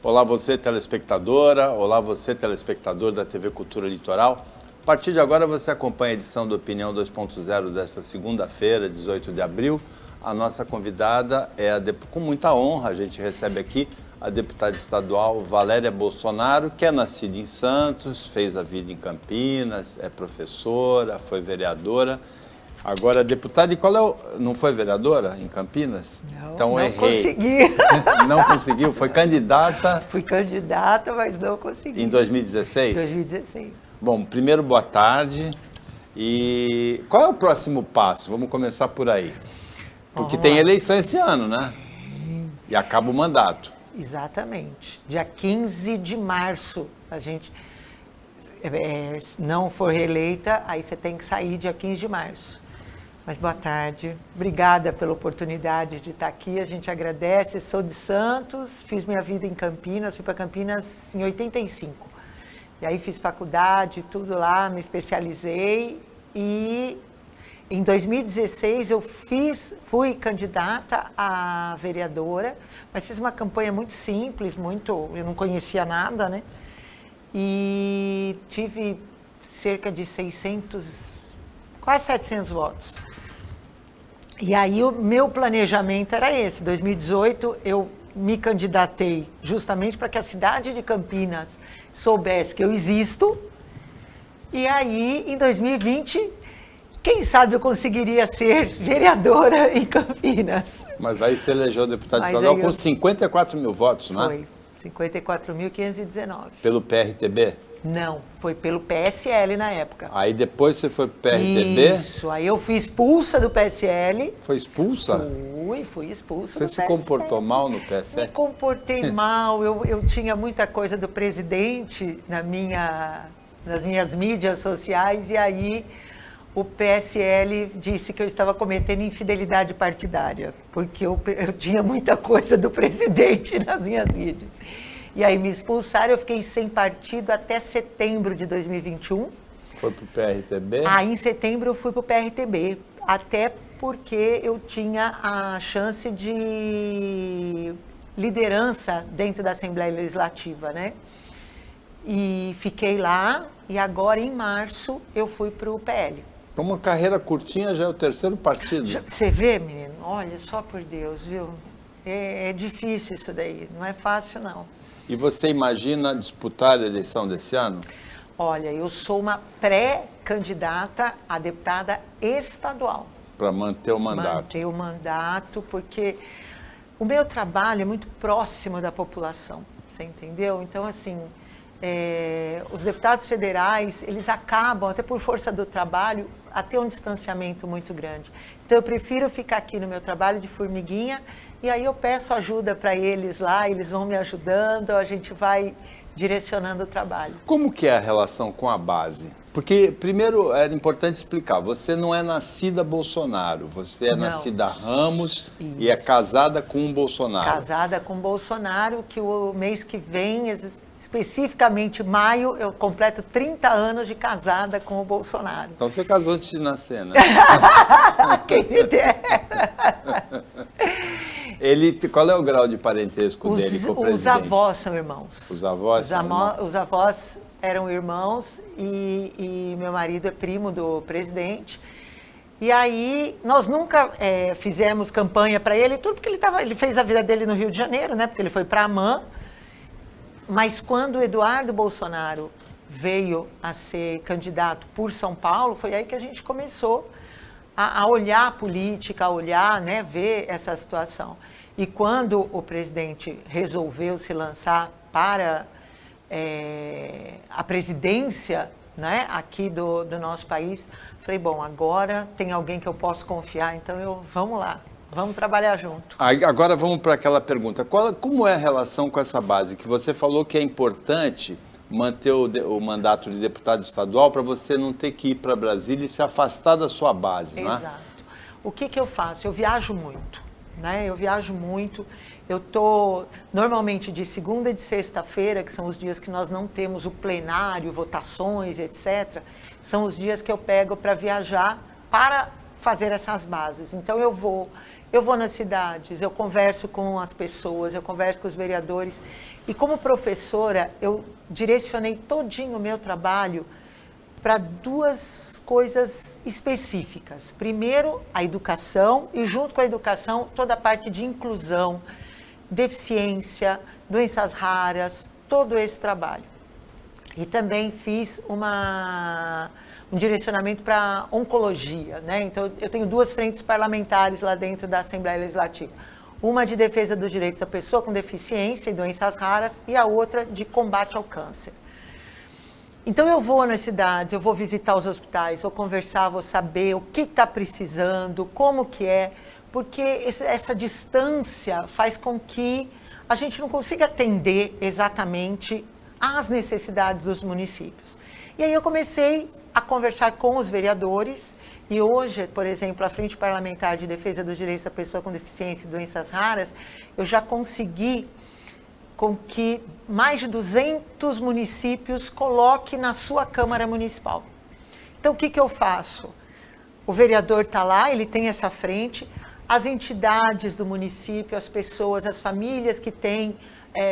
Olá você telespectadora, olá você telespectador da TV Cultura Litoral. A partir de agora você acompanha a edição do Opinião 2.0 desta segunda-feira, 18 de abril. A nossa convidada é, com muita honra, a gente recebe aqui a deputada estadual Valéria Bolsonaro, que é nascida em Santos, fez a vida em Campinas, é professora, foi vereadora. Agora, deputada, e qual é o... Não foi vereadora em Campinas? Não, então, não errei. consegui. Não conseguiu? Foi candidata? Fui candidata, mas não consegui. Em 2016? 2016. Bom, primeiro, boa tarde. E qual é o próximo passo? Vamos começar por aí. Porque Vamos tem lá. eleição esse ano, né? E acaba o mandato. Exatamente. Dia 15 de março, a gente não for reeleita, aí você tem que sair dia 15 de março. Mas boa tarde, obrigada pela oportunidade de estar aqui, a gente agradece. Sou de Santos, fiz minha vida em Campinas, fui para Campinas em 85. E aí fiz faculdade, tudo lá, me especializei e em 2016 eu fui candidata a vereadora, mas fiz uma campanha muito simples, eu não conhecia nada, né? E tive cerca de 600, quase 700 votos. E aí o meu planejamento era esse. Em 2018 eu me candidatei justamente para que a cidade de Campinas soubesse que eu existo. E aí em 2020, quem sabe eu conseguiria ser vereadora em Campinas. Mas aí você elegeu deputado estadual com 54 mil votos, não é? Foi, 54.519. Pelo PRTB? Não, foi pelo PSL na época. Aí depois você foi pro PRTB? Isso, aí eu fui expulsa do PSL. Foi expulsa? Fui expulsa Você do se PSL. comportou mal no PSL? Me comportei mal, eu tinha muita coisa do presidente nas minhas mídias sociais, e aí o PSL disse que eu estava cometendo infidelidade partidária, porque eu tinha muita coisa do presidente nas minhas mídias. E aí me expulsaram, eu fiquei sem partido até setembro de 2021. Foi pro PRTB? Aí em setembro eu fui pro PRTB, até porque eu tinha a chance de liderança dentro da Assembleia Legislativa, né? E fiquei lá, e agora em março eu fui pro PL. Uma carreira curtinha já é o terceiro partido. Você vê, menino? Olha, só por Deus, viu? É difícil isso daí, não é fácil não. E você imagina disputar a eleição desse ano? Olha, eu sou uma pré-candidata a deputada estadual. Para manter o mandato. Manter o mandato, porque o meu trabalho é muito próximo da população, você entendeu? Então, assim, os deputados federais, eles acabam, até por força do trabalho, a ter um distanciamento muito grande. Então, eu prefiro ficar aqui no meu trabalho de formiguinha, e aí eu peço ajuda para eles lá, eles vão me ajudando, a gente vai direcionando o trabalho. Como que é a relação com a base? Porque, primeiro, era importante explicar, você não é nascida Bolsonaro, você é nascida Ramos. Isso. E é casada com o Bolsonaro. Casada com o Bolsonaro, que o mês que vem, especificamente maio, eu completo 30 anos de casada com o Bolsonaro. Então você casou antes de nascer, né? Quem me dera. Qual é o grau de parentesco dele com o presidente? Os avós são irmãos. Os avós são irmãos? Os avós eram irmãos e meu marido é primo do presidente. E aí, nós nunca fizemos campanha para ele, tudo porque ele fez a vida dele no Rio de Janeiro, né? Porque ele foi para Amã. Mas quando o Eduardo Bolsonaro veio a ser candidato por São Paulo, foi aí que a gente começou a olhar a política, a olhar, né, ver essa situação. E quando o presidente resolveu se lançar para a presidência, né, aqui do nosso país, falei, bom, agora tem alguém que eu posso confiar, então vamos lá, vamos trabalhar junto. Agora vamos para aquela pergunta, como é a relação com essa base? Que você falou que é importante manter o mandato de deputado estadual para você não ter que ir para Brasília e se afastar da sua base, não é? Exato. O que eu faço? Eu viajo muito, né? Eu viajo muito. Eu estou normalmente de segunda e de sexta-feira, que são os dias que nós não temos o plenário, votações, etc. São os dias que eu pego para viajar para fazer essas bases. Então eu vou nas cidades, eu converso com as pessoas, eu converso com os vereadores. E como professora, eu direcionei todinho o meu trabalho para 2 coisas específicas. Primeiro, a educação, e junto com a educação, toda a parte de inclusão, deficiência, doenças raras, todo esse trabalho. E também fiz um direcionamento para oncologia, né? Então, eu tenho 2 frentes parlamentares lá dentro da Assembleia Legislativa. Uma de defesa dos direitos da pessoa com deficiência e doenças raras, e a outra de combate ao câncer. Então, eu vou nas cidades, eu vou visitar os hospitais, vou conversar, vou saber o que está precisando, como que é, porque essa distância faz com que a gente não consiga atender exatamente às necessidades dos municípios. E aí eu comecei a conversar com os vereadores, e hoje, por exemplo, a Frente Parlamentar de Defesa dos Direitos da Pessoa com Deficiência e Doenças Raras, eu já consegui com que mais de 200 municípios coloquem na sua Câmara Municipal. Então, o que eu faço? O vereador está lá, ele tem essa frente, as entidades do município, as pessoas, as famílias que têm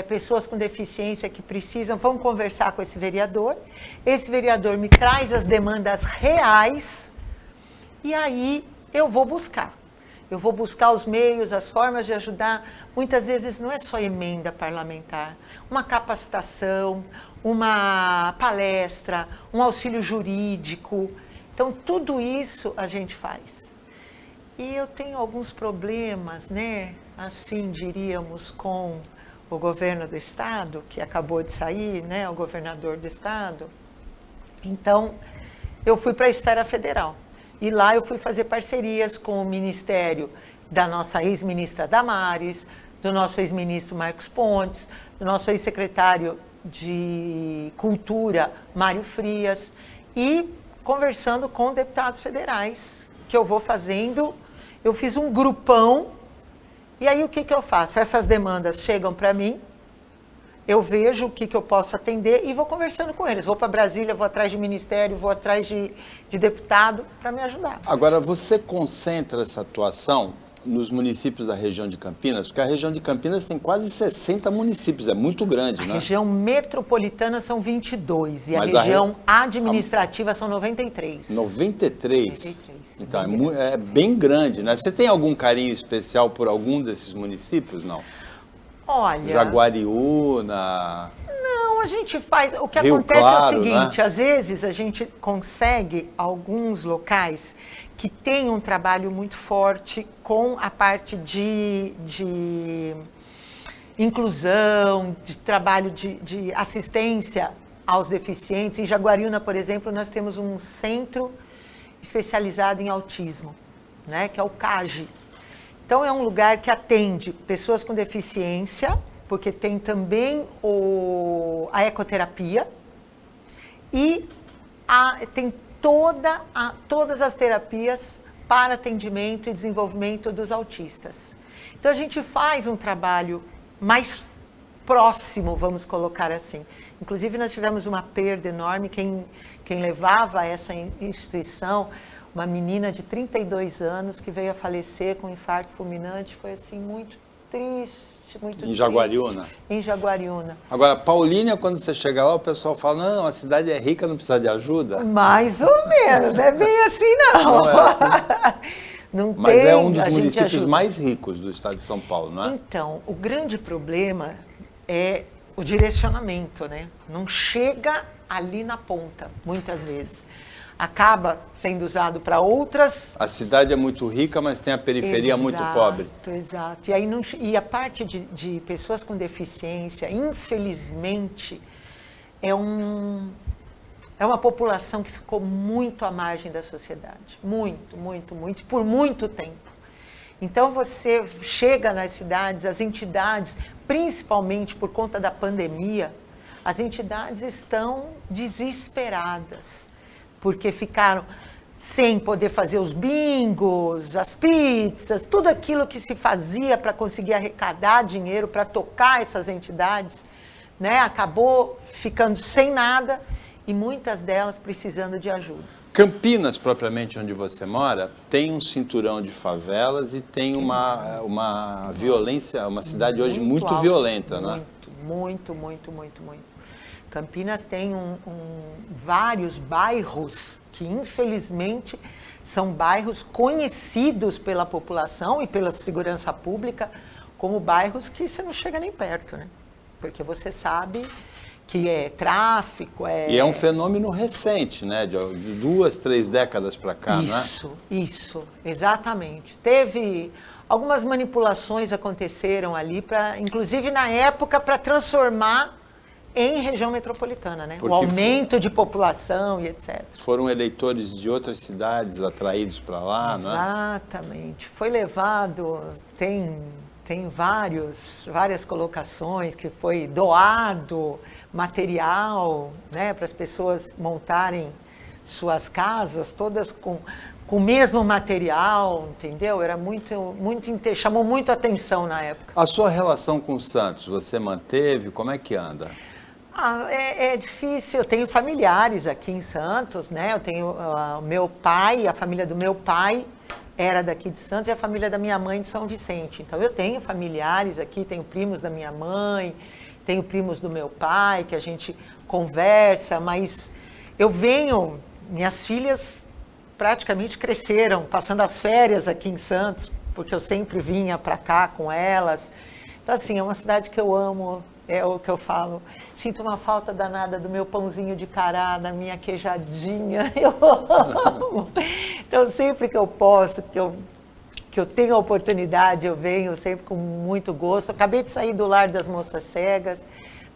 pessoas com deficiência que precisam, vão conversar com esse vereador me traz as demandas reais, e aí eu vou buscar os meios, as formas de ajudar. Muitas vezes não é só emenda parlamentar, uma capacitação, uma palestra, um auxílio jurídico. Então, tudo isso a gente faz. E eu tenho alguns problemas, né, assim diríamos, com o governo do estado, que acabou de sair, né, o governador do estado. Então, eu fui para a esfera federal. E lá eu fui fazer parcerias com o ministério da nossa ex-ministra Damares, do nosso ex-ministro Marcos Pontes, do nosso ex-secretário de Cultura, Mário Frias, e conversando com deputados federais, que eu vou fazendo. Eu fiz um grupão, e aí o que eu faço? Essas demandas chegam para mim, eu vejo o que eu posso atender e vou conversando com eles. Vou para Brasília, vou atrás de ministério, vou atrás de deputado para me ajudar. Agora, você concentra essa atuação nos municípios da região de Campinas? Porque a região de Campinas tem quase 60 municípios, é muito grande, né? A região metropolitana são 22 e a região administrativa são 93. 93? 93. Então, é bem grande, né? Você tem algum carinho especial por algum desses municípios, não? Olha... Jaguariúna... Não, a gente faz... O que Rio acontece Claro, é o seguinte, né? Às vezes a gente consegue alguns locais que têm um trabalho muito forte com a parte de inclusão, de trabalho de assistência aos deficientes. Em Jaguariúna, por exemplo, nós temos um centro especializado em autismo, né, que é o CAGE. Então, é um lugar que atende pessoas com deficiência, porque tem também a ecoterapia e tem todas as terapias para atendimento e desenvolvimento dos autistas. Então, a gente faz um trabalho mais próximo, vamos colocar assim. Inclusive, nós tivemos uma perda enorme. Quem levava essa instituição, uma menina de 32 anos que veio a falecer com um infarto fulminante, foi assim muito triste, muito triste. Em Jaguariúna? Em Jaguariúna. Agora, Paulínia, quando você chega lá, o pessoal fala, não, a cidade é rica, não precisa de ajuda? Mais ou menos, não é bem assim não. Não é assim? Não Mas tem, é um dos municípios mais ricos do estado de São Paulo, não é? Então, o grande problema é o direcionamento, né? Não chega ali na ponta, muitas vezes. Acaba sendo usado para outras... A cidade é muito rica, mas tem a periferia muito pobre. Exato. E a parte de pessoas com deficiência, infelizmente, é uma população que ficou muito à margem da sociedade. Muito, muito, muito, por muito tempo. Então, você chega nas cidades, as entidades, principalmente por conta da pandemia, as entidades estão desesperadas, porque ficaram sem poder fazer os bingos, as pizzas, tudo aquilo que se fazia para conseguir arrecadar dinheiro para tocar essas entidades, né, acabou ficando sem nada. e muitas delas precisando de ajuda. Campinas, propriamente onde você mora, tem um cinturão de favelas e tem uma violência, uma cidade hoje muito alta, violenta, né? Muito. Campinas tem vários bairros que, infelizmente, são bairros conhecidos pela população e pela segurança pública como bairros que você não chega nem perto, né? Porque você sabe que é tráfico, E é um fenômeno recente, né? De 2, 3 décadas para cá, né? Isso, exatamente. Teve algumas manipulações aconteceram ali, inclusive na época, para transformar em região metropolitana, né? Porque o aumento de população e etc. Foram eleitores de outras cidades atraídos para lá, Exatamente. Foi levado, tem várias colocações que foi doado material, né, para as pessoas montarem suas casas, todas com o mesmo material, entendeu? Era chamou muito atenção na época. A sua relação com o Santos, você manteve? Como é que anda? É difícil. Eu tenho familiares aqui em Santos, né? Eu tenho o meu pai, a família do meu pai era daqui de Santos e a família da minha mãe de São Vicente. Então eu tenho familiares aqui, tenho primos da minha mãe, tenho primos do meu pai, que a gente conversa, mas minhas filhas praticamente cresceram, passando as férias aqui em Santos, porque eu sempre vinha para cá com elas. Então, assim, é uma cidade que eu amo, é o que eu falo. Sinto uma falta danada do meu pãozinho de cará, da minha queijadinha, eu amo. Então, sempre que eu posso, que eu tenho a oportunidade, eu venho sempre com muito gosto. Acabei de sair do Lar das Moças Cegas,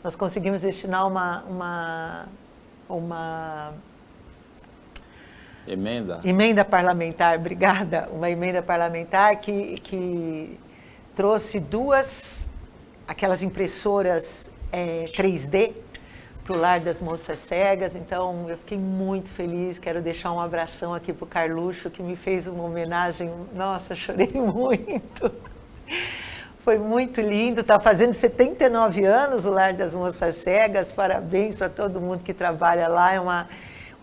nós conseguimos destinar uma emenda parlamentar, obrigada, uma emenda parlamentar que trouxe aquelas impressoras 3D para o Lar das Moças Cegas. Então eu fiquei muito feliz, quero deixar um abração aqui para o Carluxo, que me fez uma homenagem, nossa, chorei muito. Foi muito lindo, está fazendo 79 anos o Lar das Moças Cegas, parabéns para todo mundo que trabalha lá, é uma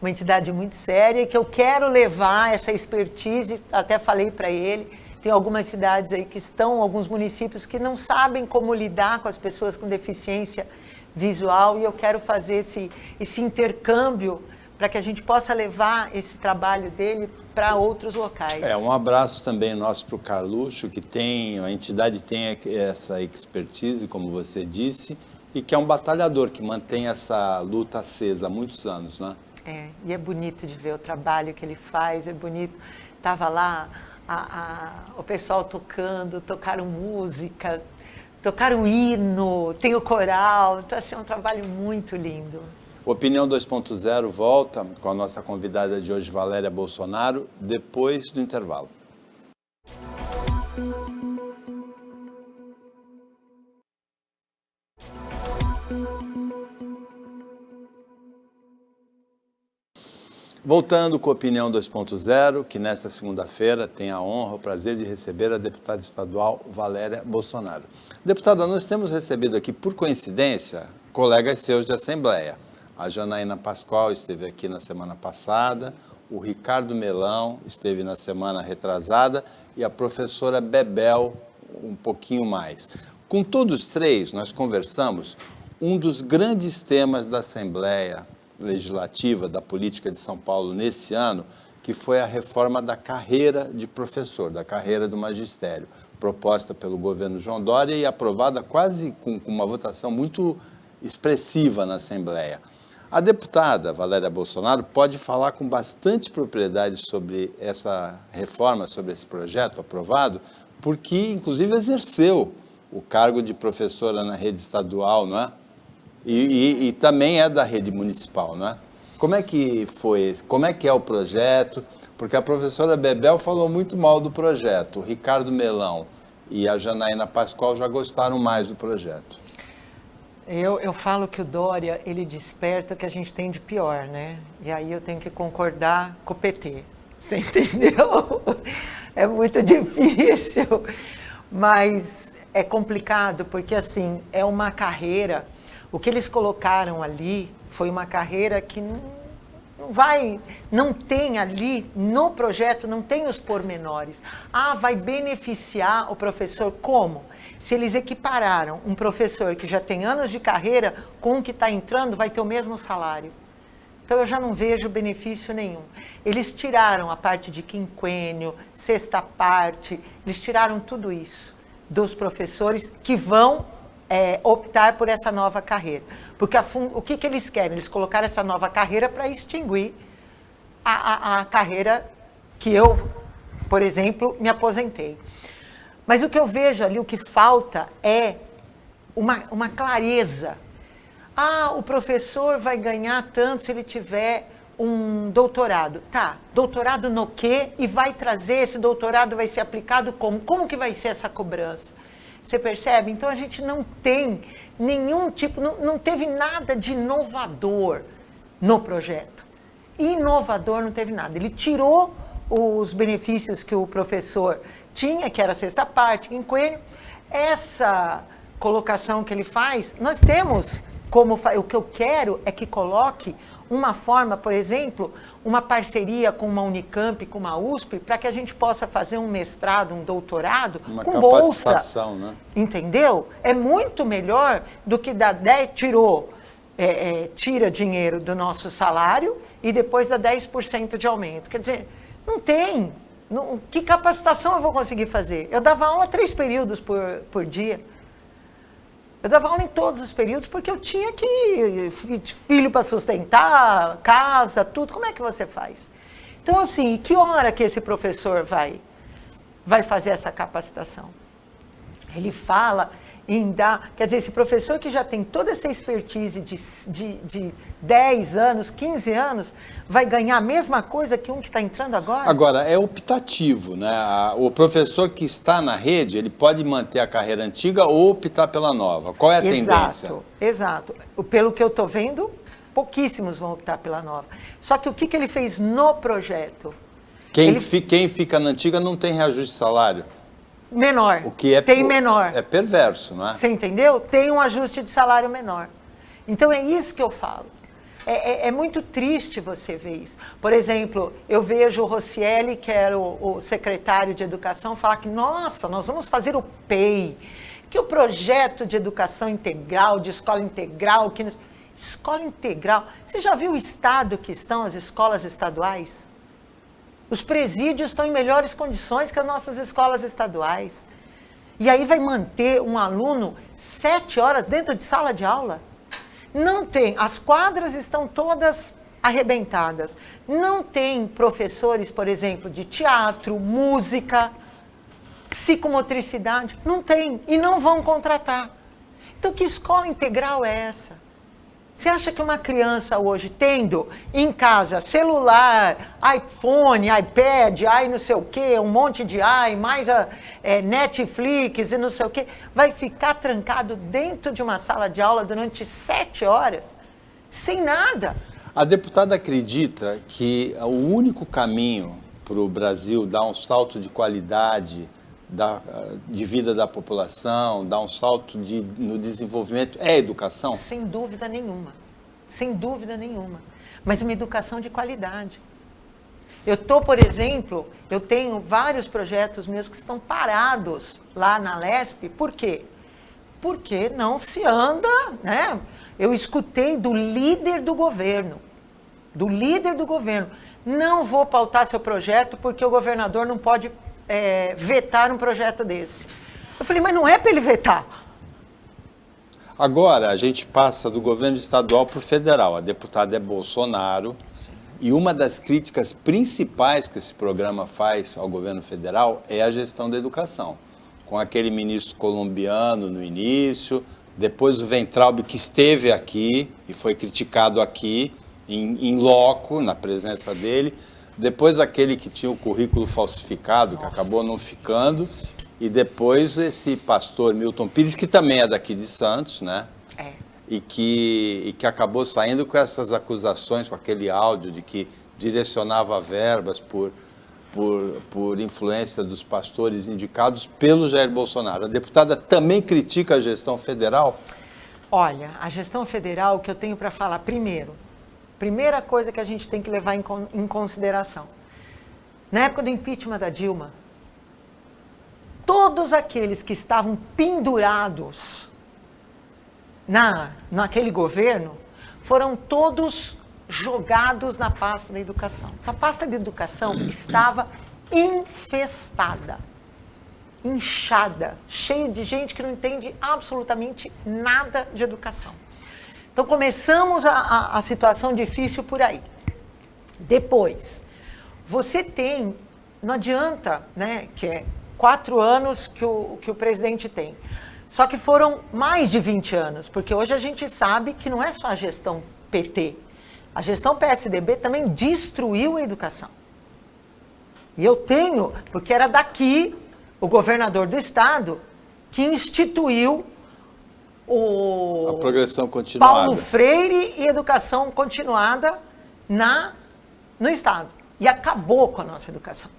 entidade muito séria, e que eu quero levar essa expertise, até falei para ele, tem algumas cidades aí alguns municípios que não sabem como lidar com as pessoas com deficiência visual, e eu quero fazer esse intercâmbio para que a gente possa levar esse trabalho dele para outros locais. Um abraço também nosso para o Carluxo, que a entidade tem essa expertise, como você disse, e que é um batalhador, que mantém essa luta acesa há muitos anos, né? E é bonito de ver o trabalho que ele faz, é bonito. Estava lá o pessoal tocaram música, tocaram hino, tem o coral, então assim, é um trabalho muito lindo. Opinião 2.0 volta com a nossa convidada de hoje, Valéria Bolsonaro, depois do intervalo. Voltando com a Opinião 2.0, que nesta segunda-feira tem a honra, o prazer de receber a deputada estadual Valéria Bolsonaro. Deputada, nós temos recebido aqui, por coincidência, colegas seus de Assembleia. A Janaína Pascoal esteve aqui na semana passada, o Ricardo Melão esteve na semana retrasada e a professora Bebel um pouquinho mais. Com todos três, nós conversamos um dos grandes temas da Assembleia Legislativa da Política de São Paulo nesse ano, que foi a reforma da carreira de professor, da carreira do magistério, proposta pelo governo João Dória e aprovada quase com uma votação muito expressiva na Assembleia. A deputada Valéria Bolsonaro pode falar com bastante propriedade sobre essa reforma, sobre esse projeto aprovado, porque, inclusive, exerceu o cargo de professora na rede estadual, não é? E também é da rede municipal, não é? Como é que foi? Como é que é o projeto? Porque a professora Bebel falou muito mal do projeto. O Ricardo Melão e a Janaína Pascoal já gostaram mais do projeto. Eu falo que o Dória, ele desperta o que a gente tem de pior, né? E aí eu tenho que concordar com o PT. Você entendeu? É muito difícil, mas é complicado porque, assim, é uma carreira O que eles colocaram ali foi uma carreira que não tem ali, no projeto, não tem os pormenores. Vai beneficiar o professor como? Se eles equipararam um professor que já tem anos de carreira com um que está entrando, vai ter o mesmo salário. Então, eu já não vejo benefício nenhum. Eles tiraram a parte de quinquênio, sexta parte, eles tiraram tudo isso dos professores que vão optar por essa nova carreira. Porque o que eles querem? Eles colocaram essa nova carreira para extinguir a carreira que eu, por exemplo, me aposentei. Mas o que eu vejo ali, o que falta é uma clareza. O professor vai ganhar tanto se ele tiver um doutorado. Tá, doutorado no quê? E vai trazer, esse doutorado vai ser aplicado como? Como que vai ser essa cobrança? Você percebe? Então, a gente não tem nenhum tipo, não teve nada de inovador no projeto. Inovador não teve nada. Ele tirou os benefícios que o professor tinha, que era a sexta parte, quinquênio. Essa colocação que ele faz, nós temos o que eu quero é que coloque uma forma, por exemplo, uma parceria com uma Unicamp, com uma USP, para que a gente possa fazer um mestrado, um doutorado com bolsa. Né? Entendeu? É muito melhor do que dar 10, tira dinheiro do nosso salário e depois dá 10% de aumento. Quer dizer, não tem. Que capacitação eu vou conseguir fazer? Eu dava aula 3 períodos por dia. Eu dava aula em todos os períodos porque eu tinha filho para sustentar, casa, tudo. Como é que você faz? Então, assim, que hora que esse professor vai fazer essa capacitação? Ele fala em dar... Quer dizer, esse professor que já tem toda essa expertise de 10 anos, 15 anos, vai ganhar a mesma coisa que um que está entrando agora? Agora, é optativo, né? O professor que está na rede, ele pode manter a carreira antiga ou optar pela nova. Qual é a tendência? Exato. Pelo que eu estou vendo, pouquíssimos vão optar pela nova. Só que o que ele fez no projeto? Quem fica na antiga não tem reajuste de salário. Menor. O que menor. É perverso, não é? Você entendeu? Tem um ajuste de salário menor. Então, é isso que eu falo. É muito triste você ver isso. Por exemplo, eu vejo o Rossielli, que era o secretário de Educação, falar que, nossa, nós vamos fazer o PEI, que o projeto de educação integral, de escola integral... Escola integral... Você já viu o estado que estão as escolas estaduais? Os presídios estão em melhores condições que as nossas escolas estaduais. E aí vai manter um aluno 7 horas dentro de sala de aula? Não tem. As quadras estão todas arrebentadas. Não tem professores, por exemplo, de teatro, música, psicomotricidade. Não tem. E não vão contratar. Então, que escola integral é essa? Você acha que uma criança hoje, tendo em casa celular, iPhone, iPad, não sei o quê, um monte de mais Netflix e não sei o quê, vai ficar trancado dentro de uma sala de aula durante 7 horas, sem nada? A deputada acredita que o único caminho para o Brasil dar um salto de qualidade de vida da população, dar um salto no desenvolvimento, é a educação? Sem dúvida nenhuma. Sem dúvida nenhuma. Mas uma educação de qualidade. Por exemplo, eu tenho vários projetos meus que estão parados lá na Lesp. Por quê? Porque não se anda, né? Eu escutei do líder do governo. Não vou pautar seu projeto porque o governador não pode vetar um projeto desse. Eu falei, mas não é para ele vetar. Agora, a gente passa do governo estadual para o federal. A deputada é Bolsonaro. Sim. E uma das críticas principais que esse programa faz ao governo federal é a gestão da educação. Com aquele ministro colombiano no início, depois o Weintraub, que esteve aqui e foi criticado aqui, em loco, na presença dele. Depois aquele que tinha o currículo falsificado, que acabou não ficando. E depois esse pastor Milton Pires, que também é daqui de Santos, né? E que acabou saindo com essas acusações, com aquele áudio de que direcionava verbas por influência dos pastores indicados pelo Jair Bolsonaro. A deputada também critica a gestão federal? Olha, a gestão federal, o que eu tenho para falar, primeira coisa que a gente tem que levar em consideração. Na época do impeachment da Dilma, todos aqueles que estavam pendurados naquele governo foram todos jogados na pasta da educação. A pasta da educação estava infestada, inchada, cheia de gente que não entende absolutamente nada de educação. Então começamos a situação difícil por aí. Depois, você tem, não adianta, né, que é 4 anos que o presidente tem. Só que foram mais de 20 anos, porque hoje a gente sabe que não é só a gestão PT. A gestão PSDB também destruiu a educação. E eu tenho, porque era daqui o governador do estado que instituiu a progressão continuada. Paulo Freire e educação continuada no estado. E acabou com a nossa educação.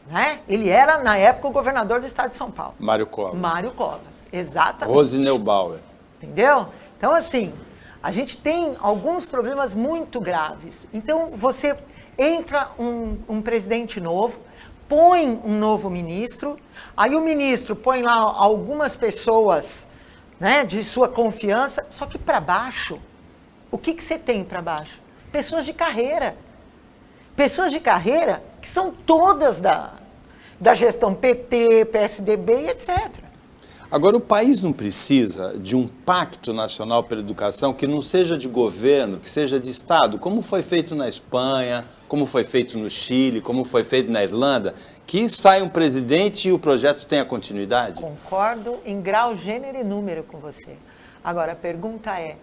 Né? Ele era, na época, o governador do estado de São Paulo. Mário Covas, exatamente. Rose Neubauer. Entendeu? Então, assim, a gente tem alguns problemas muito graves. Então, você entra um presidente novo, põe um novo ministro, aí o ministro põe lá algumas pessoas, né, de sua confiança, só que para baixo, o que você tem para baixo? Pessoas de carreira. Pessoas de carreira que são todas da gestão PT, PSDB e etc. Agora, o país não precisa de um pacto nacional pela educação que não seja de governo, que seja de Estado, como foi feito na Espanha, como foi feito no Chile, como foi feito na Irlanda, que sai um presidente e o projeto tenha continuidade? Concordo em grau, gênero e número com você. Agora, a pergunta é,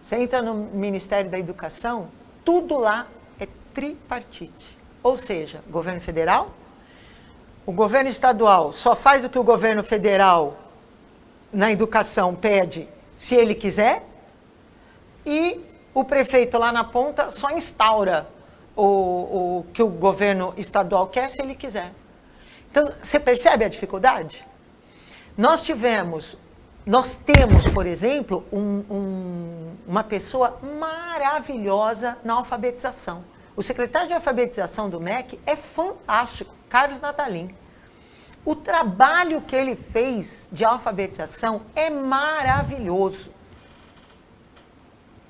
você entra no Ministério da Educação, tudo lá é tripartite. Ou seja, governo federal, o governo estadual só faz o que o governo federal na educação pede se ele quiser, e o prefeito lá na ponta só instaura o que o governo estadual quer se ele quiser. Então, você percebe a dificuldade? Nós temos, por exemplo, uma pessoa maravilhosa na alfabetização. O secretário de alfabetização do MEC é fantástico, Carlos Natalin. O trabalho que ele fez de alfabetização é maravilhoso.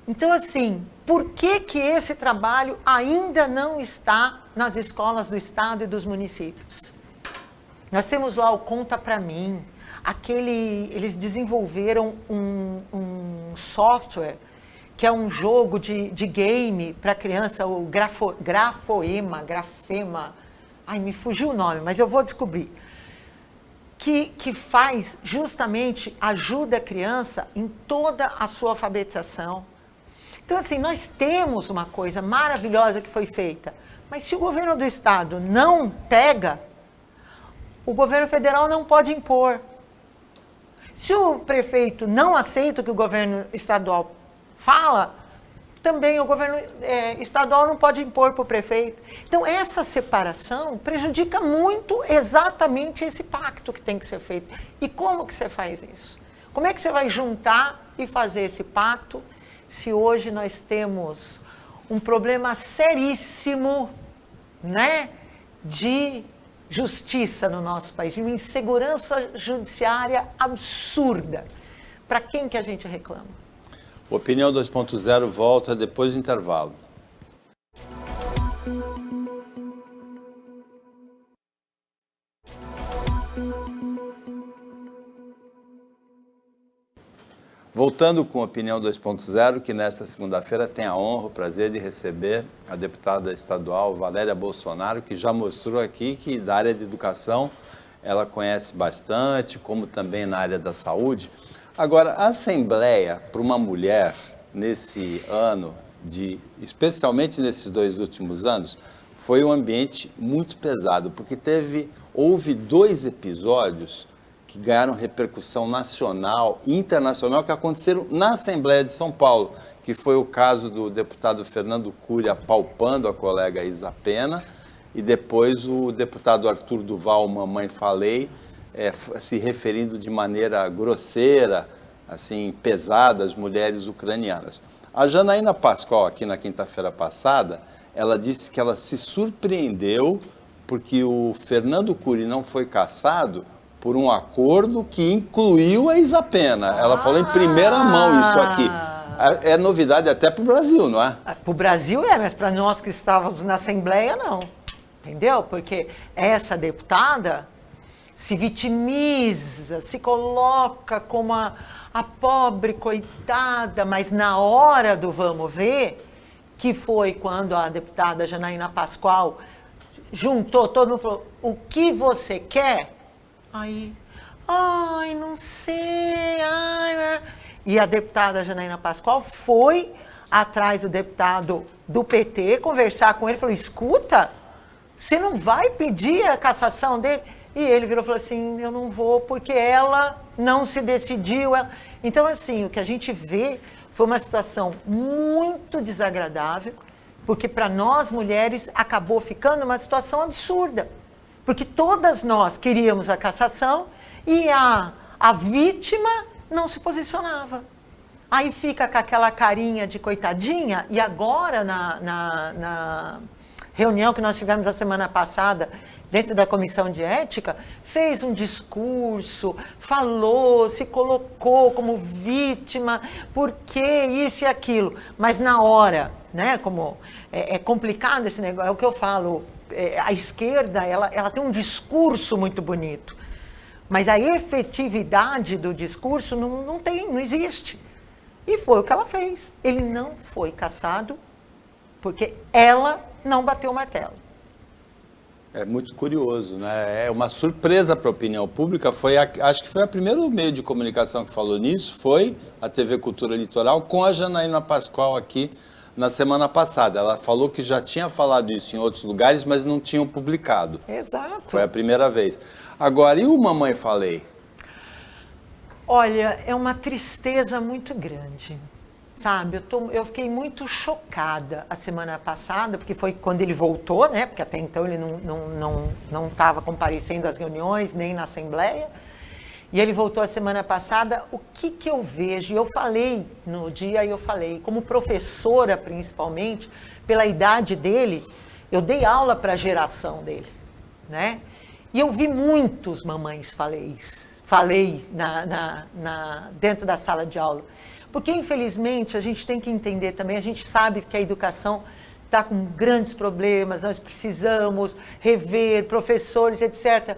Então, assim, por que esse trabalho ainda não está nas escolas do estado e dos municípios? Nós temos lá o Conta Pra Mim, eles desenvolveram um software que é um jogo de game para criança, o Grafema, ai, me fugiu o nome, mas eu vou descobrir, que faz justamente, ajuda a criança em toda a sua alfabetização. Então, assim, nós temos uma coisa maravilhosa que foi feita, mas se o governo do estado não pega, o governo federal não pode impor. Se o prefeito não aceita o que o governo estadual fala, também o governo estadual não pode impor para o prefeito. Então, essa separação prejudica muito exatamente esse pacto que tem que ser feito. E como que você faz isso? Como é que você vai juntar e fazer esse pacto se hoje nós temos um problema seríssimo, né, de justiça no nosso país, de uma insegurança judiciária absurda? Para quem que a gente reclama? Opinião 2.0 volta depois do intervalo. Voltando com a Opinião 2.0, que nesta segunda-feira tem a honra, o prazer de receber a deputada estadual Valéria Bolsonaro, que já mostrou aqui que da área de educação ela conhece bastante, como também na área da saúde. Agora, a Assembleia, para uma mulher, nesse ano, especialmente nesses 2 últimos anos, foi um ambiente muito pesado, porque houve 2 episódios que ganharam repercussão nacional e internacional que aconteceram na Assembleia de São Paulo, que foi o caso do deputado Fernando Cury apalpando a colega Isa Pena, e depois o deputado Arthur Duval, Mamãe Falei, se referindo de maneira grosseira assim, pesada às mulheres ucranianas. A Janaína Pascoal, aqui na quinta-feira passada, ela disse que ela se surpreendeu porque o Fernando Cury não foi cassado por um acordo que incluiu a Isapena. Ela falou em primeira mão isso aqui. É novidade até para o Brasil, não é? Para o Brasil mas para nós que estávamos na Assembleia, não. Entendeu? Porque essa deputada se vitimiza, se coloca como a pobre coitada, mas na hora do vamos ver, que foi quando a deputada Janaína Pascoal juntou todo mundo e falou, o que você quer? Aí, não sei, E a deputada Janaína Pascoal foi atrás do deputado do PT conversar com ele, falou, escuta, você não vai pedir a cassação dele? E ele virou e falou assim, eu não vou porque ela não se decidiu. Então, assim, o que a gente vê foi uma situação muito desagradável, porque para nós mulheres acabou ficando uma situação absurda. Porque todas nós queríamos a cassação e a vítima não se posicionava. Aí fica com aquela carinha de coitadinha e agora na reunião que nós tivemos a semana passada dentro da Comissão de Ética, fez um discurso, falou, se colocou como vítima, por que isso e aquilo. Mas na hora, né, como é complicado esse negócio, é o que eu falo, a esquerda, ela tem um discurso muito bonito, mas a efetividade do discurso não existe. E foi o que ela fez. Ele não foi cassado porque ela não bateu o martelo. É muito curioso, né? É uma surpresa para a opinião pública. Acho que foi o primeiro meio de comunicação que falou nisso, foi a TV Cultura Litoral com a Janaína Pascoal aqui na semana passada. Ela falou que já tinha falado isso em outros lugares, mas não tinham publicado. Exato. Foi a primeira vez. Agora, e o Mamãe Falei? Olha, é uma tristeza muito grande. Sabe, eu fiquei muito chocada a semana passada, porque foi quando ele voltou, né? Porque até então ele não estava comparecendo às reuniões, nem na Assembleia. E ele voltou a semana passada. O que eu vejo? Eu falei no dia, como professora principalmente, pela idade dele, eu dei aula para a geração dele, né? E eu vi muitos mamães falei dentro da sala de aula. Porque, infelizmente, a gente tem que entender também, a gente sabe que a educação está com grandes problemas, nós precisamos rever professores, etc.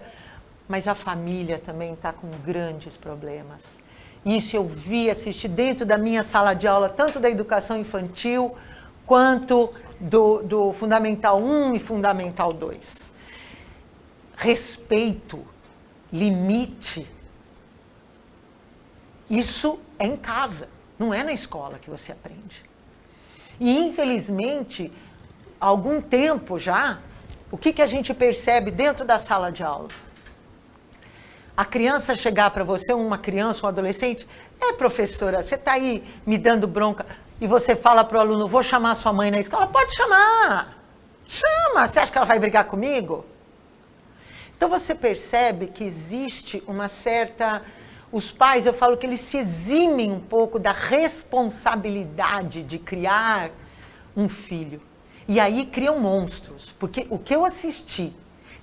Mas a família também está com grandes problemas. Isso eu assisti dentro da minha sala de aula, tanto da educação infantil, quanto do Fundamental 1 e Fundamental 2. Respeito, limite, isso é em casa. Não é na escola que você aprende. E, infelizmente, há algum tempo já, o que a gente percebe dentro da sala de aula? A criança chegar para você, uma criança, um adolescente, professora, você está aí me dando bronca, e você fala para o aluno, vou chamar sua mãe na escola. Pode chamar. Chama. Você acha que ela vai brigar comigo? Então, você percebe que existe uma certa... Os pais, eu falo que eles se eximem um pouco da responsabilidade de criar um filho. E aí criam monstros. Porque o que eu assisti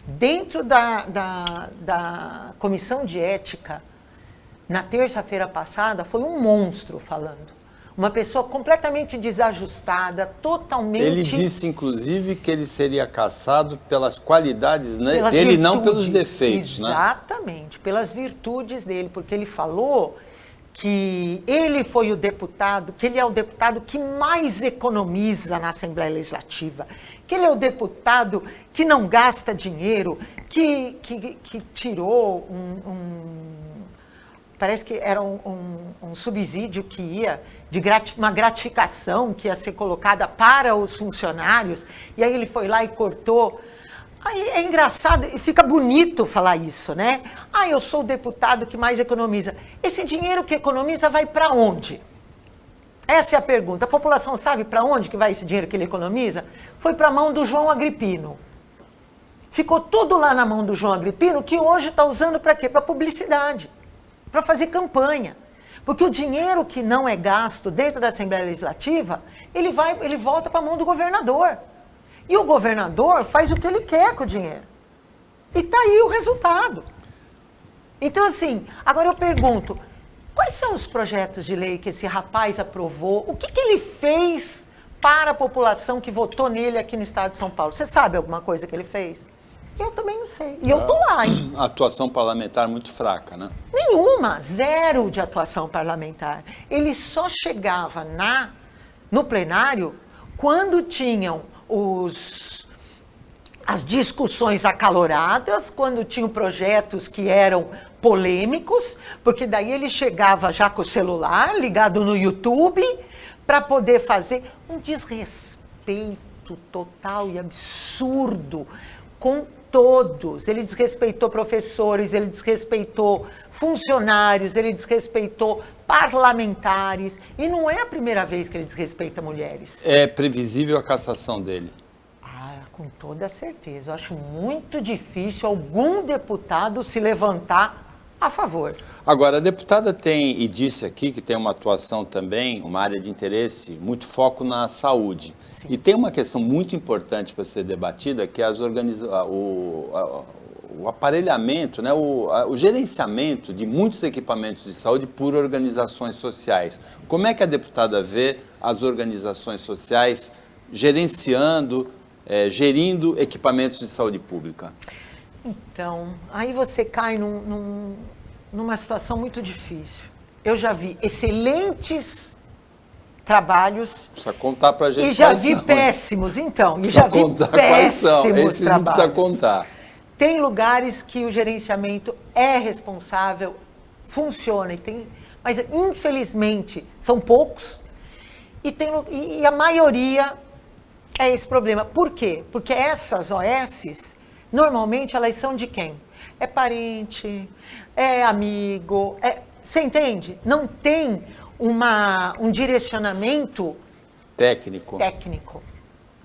dentro da Comissão de Ética, na terça-feira passada, foi um monstro falando. Uma pessoa completamente desajustada, totalmente... Ele disse, inclusive, que ele seria cassado pelas qualidades dele, não pelos defeitos, né? Exatamente, pelas virtudes dele, porque ele falou que ele foi o deputado, que ele é o deputado que mais economiza na Assembleia Legislativa, que ele é o deputado que não gasta dinheiro, que tirou parece que era um subsídio que ia, uma gratificação que ia ser colocada para os funcionários, e aí ele foi lá e cortou. Aí é engraçado, e fica bonito falar isso, né? Eu sou o deputado que mais economiza. Esse dinheiro que economiza vai para onde? Essa é a pergunta. A população sabe para onde que vai esse dinheiro que ele economiza? Foi para a mão do João Agripino. Ficou tudo lá na mão do João Agripino, que hoje está usando para quê? Para publicidade. Para fazer campanha. Porque o dinheiro que não é gasto dentro da Assembleia Legislativa, ele volta para a mão do governador. E o governador faz o que ele quer com o dinheiro. E está aí o resultado. Então, assim, agora eu pergunto, quais são os projetos de lei que esse rapaz aprovou? O que ele fez para a população que votou nele aqui no estado de São Paulo? Você sabe alguma coisa que ele fez? Eu também não sei. E eu estou lá, hein? A atuação parlamentar muito fraca, né? Nenhuma, zero de atuação parlamentar. Ele só chegava no plenário quando tinham as discussões acaloradas, quando tinham projetos que eram polêmicos, porque daí ele chegava já com o celular ligado no YouTube para poder fazer um desrespeito total e absurdo com todos. Ele desrespeitou professores, ele desrespeitou funcionários, ele desrespeitou parlamentares. E não é a primeira vez que ele desrespeita mulheres. É previsível a cassação dele? Com toda certeza. Eu acho muito difícil algum deputado se levantar a favor. Agora, a deputada tem, e disse aqui que tem uma atuação também, uma área de interesse, muito foco na saúde. Sim. E tem uma questão muito importante para ser debatida, que é o aparelhamento, né, o gerenciamento de muitos equipamentos de saúde por organizações sociais. Como é que a deputada vê as organizações sociais gerenciando, gerindo equipamentos de saúde pública? Então, aí você cai numa situação muito difícil. Eu já vi excelentes trabalhos. Precisa contar pra gente. E já vi péssimos, então. E já vi péssimos trabalhos. Não precisa contar. Tem lugares que o gerenciamento é responsável, funciona, mas infelizmente são poucos e a maioria é esse problema. Por quê? Porque essas OSs, normalmente elas são de quem? É parente, é amigo, você entende? Não tem um direcionamento técnico.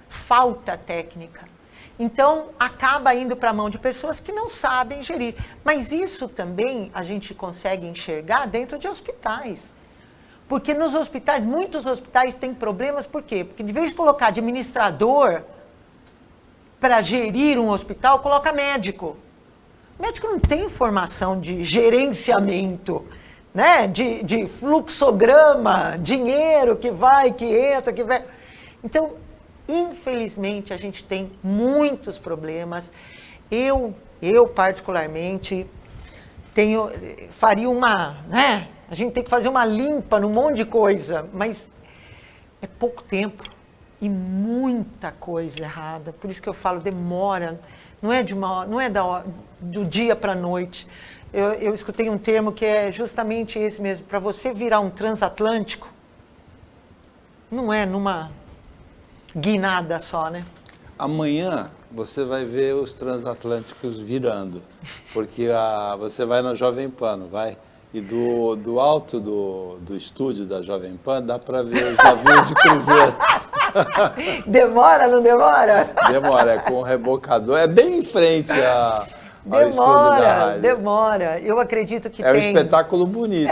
Falta técnica. Então, acaba indo para a mão de pessoas que não sabem gerir. Mas isso também a gente consegue enxergar dentro de hospitais. Porque nos hospitais, muitos hospitais têm problemas, por quê? Porque de vez de colocar administrador para gerir um hospital, coloca médico. O médico não tem formação de gerenciamento, né? De fluxograma, dinheiro que vai, que entra, que vai. Então, infelizmente, a gente tem muitos problemas. Eu particularmente, faria né? A gente tem que fazer uma limpa num monte de coisa, mas é pouco tempo e muita coisa errada. Por isso que eu falo, demora, não é do dia para a noite. Eu escutei um termo que é justamente esse mesmo, para você virar um transatlântico, não é numa guinada só, né? Amanhã você vai ver os transatlânticos virando, porque você vai na Jovem Pan, não vai? E do alto do estúdio da Jovem Pan dá para ver os navios de cruzeiro. Demora, não demora? Demora, é com o rebocador, é bem em frente ao estúdio da rádio. Demora. Eu acredito que tem... É um espetáculo bonito.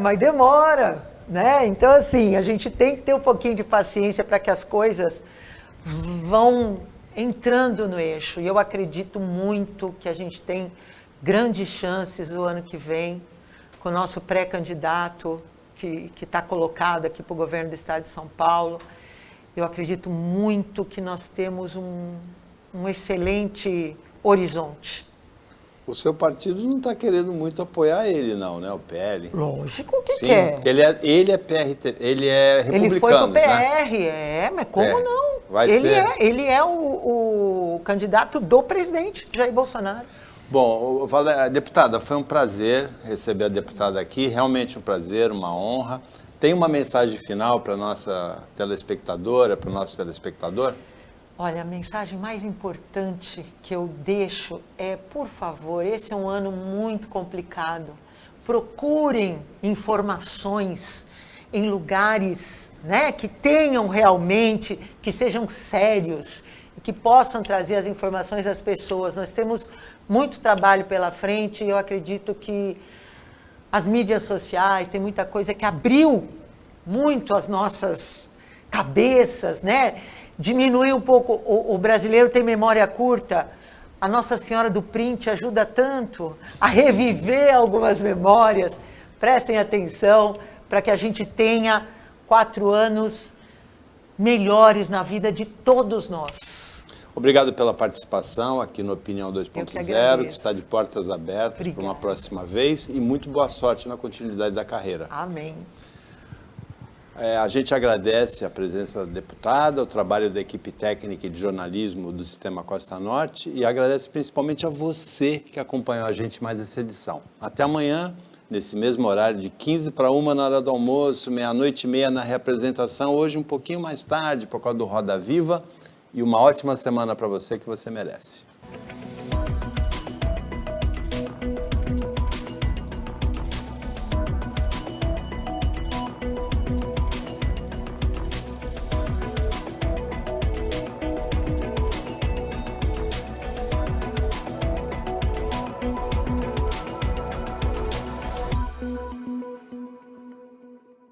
Mas demora, né? Então, assim, a gente tem que ter um pouquinho de paciência para que as coisas vão entrando no eixo. E eu acredito muito que a gente tem grandes chances no ano que vem, com o nosso pré-candidato que está colocado aqui para o governo do estado de São Paulo. Eu acredito muito que nós temos um excelente horizonte. O seu partido não está querendo muito apoiar ele, não, né? O PL. Lógico que Sim, quer. Porque ele é PRT, ele é republicano, ele foi pro PR, né? Mas como não? Vai ele ser. Ele é o candidato do presidente, Jair Bolsonaro. Bom, deputada, foi um prazer receber a deputada aqui, realmente um prazer, uma honra. Tem uma mensagem final para a nossa telespectadora, para o nosso telespectador? Olha, a mensagem mais importante que eu deixo é, por favor, esse é um ano muito complicado. Procurem informações em lugares, né, que tenham realmente, que sejam sérios, que possam trazer as informações às pessoas. Nós temos muito trabalho pela frente e eu acredito que as mídias sociais, tem muita coisa que abriu muito as nossas cabeças, né? Diminuiu um pouco, o brasileiro tem memória curta. A Nossa Senhora do Print ajuda tanto a reviver algumas memórias. Prestem atenção para que a gente tenha 4 anos melhores na vida de todos nós. Obrigado pela participação aqui no Opinião 2.0, que está de portas abertas para uma próxima vez, e muito boa sorte na continuidade da carreira. Amém. A gente agradece a presença da deputada, o trabalho da equipe técnica e de jornalismo do Sistema Costa Norte, e agradece principalmente a você que acompanhou a gente mais essa edição. Até amanhã, nesse mesmo horário, de 15 para 1 na hora do almoço, 00:30 na reapresentação, hoje um pouquinho mais tarde por causa do Roda Viva, e uma ótima semana para você que você merece.